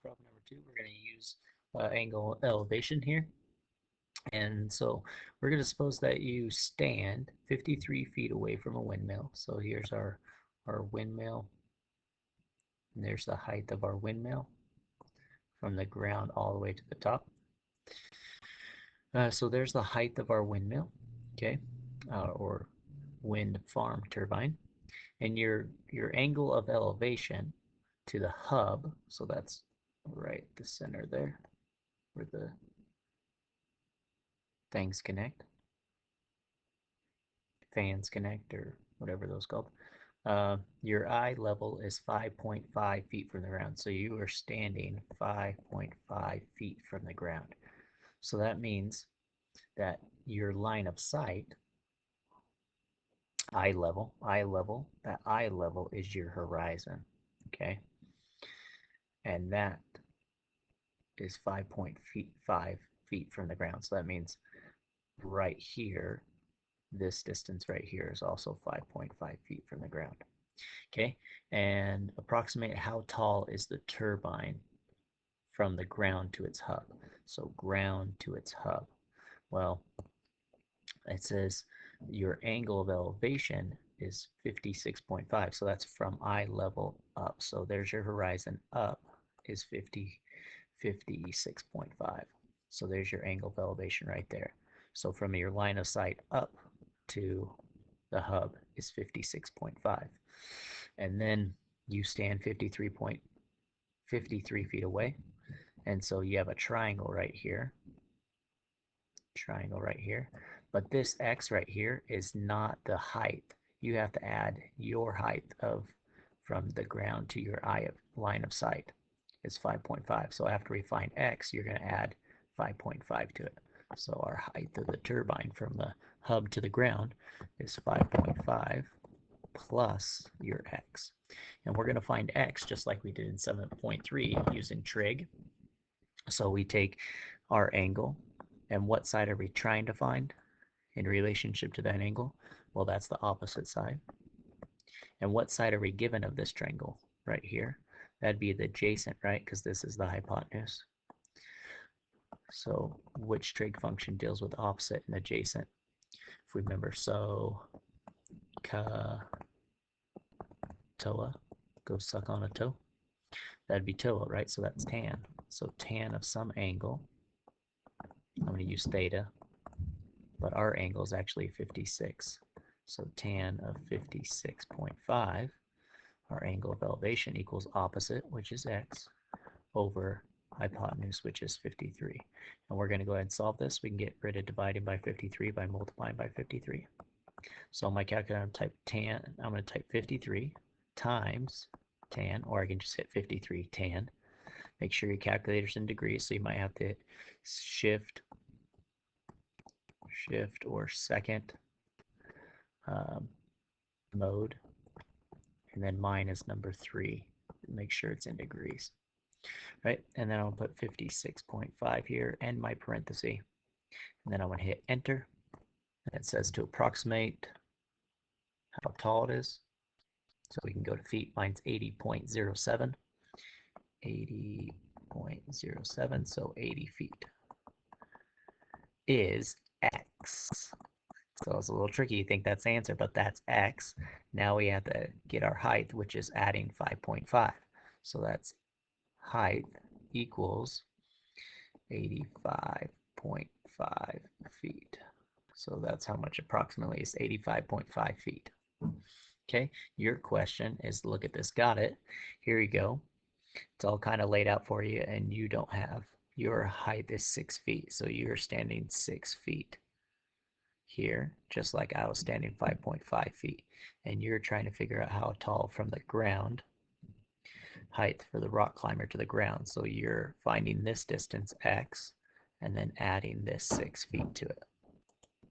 Problem number two, we're going to use angle elevation here. And so we're going to suppose that you stand 53 feet away from a windmill. So here's our windmill, and there's the height of our windmill from the ground all the way to the top. So there's the height of our windmill, okay, or wind farm turbine. And your angle of elevation to the hub, so that's right the center there, where the things connect, fans connect, or whatever those called. Your eye level is 5.5 feet from the ground, so you are standing 5.5 feet from the ground. So that means that your line of sight, that eye level is your horizon, okay? And that is 5.5 feet from the ground. So that means right here, this distance right here is also 5.5 feet from the ground. Okay, and approximate how tall is the turbine from the ground to its hub. So ground to its hub. Well, it says your angle of elevation is 56.5. So that's from eye level up. So there's your horizon up is 56.5. So there's your angle of elevation right there. So from your line of sight up to the hub is 56.5. And then you stand 53 feet away. And so you have a triangle right here. But this X right here is not the height. You have to add your height of from the ground to your line of sight is 5.5. So after we find X, you're going to add 5.5 to it. So our height of the turbine from the hub to the ground is 5.5 plus your X. And we're going to find X just like we did in 7.3 using trig. So we take our angle, and what side are we trying to find in relationship to that angle? Well, that's the opposite side. And what side are we given of this triangle? Right here. That'd be the adjacent, right? Because this is the hypotenuse. So which trig function deals with opposite and adjacent? If we remember, so toa, go suck on a toe. That'd be toa, right? So that's tan. So tan of some angle, I'm going to use theta, but our angle is actually 56. So tan of 56.5, our angle of elevation equals opposite, which is x, over hypotenuse, which is 53. And we're going to go ahead and solve this. We can get rid of dividing by 53 by multiplying by 53. So on my calculator, I'm going to type 53 times tan, or I can just hit 53 tan. Make sure your calculator's in degrees, so you might have to hit shift or second mode, and then mine is number 3. Make sure it's in degrees, right? And then I'll put 56.5 here and my parenthesis, and then I'm going to hit enter. And it says to approximate how tall it is. So we can go to feet. Mine's 80.07. 80.07, so 80 feet is X. So it's a little tricky. You think that's the answer, but that's X. Now we have to get our height, which is adding 5.5. So that's height equals 85.5 feet. So that's how much approximately is 85.5 feet. Okay, your question is, look at this. Got it. Here you go. It's all kind of laid out for you, and you don't have, your height is 6 feet. So you're standing 6 feet here, just like I was standing 5.5 feet. And you're trying to figure out how tall from the ground, height for the rock climber to the ground. So you're finding this distance, X, and then adding this 6 feet to it.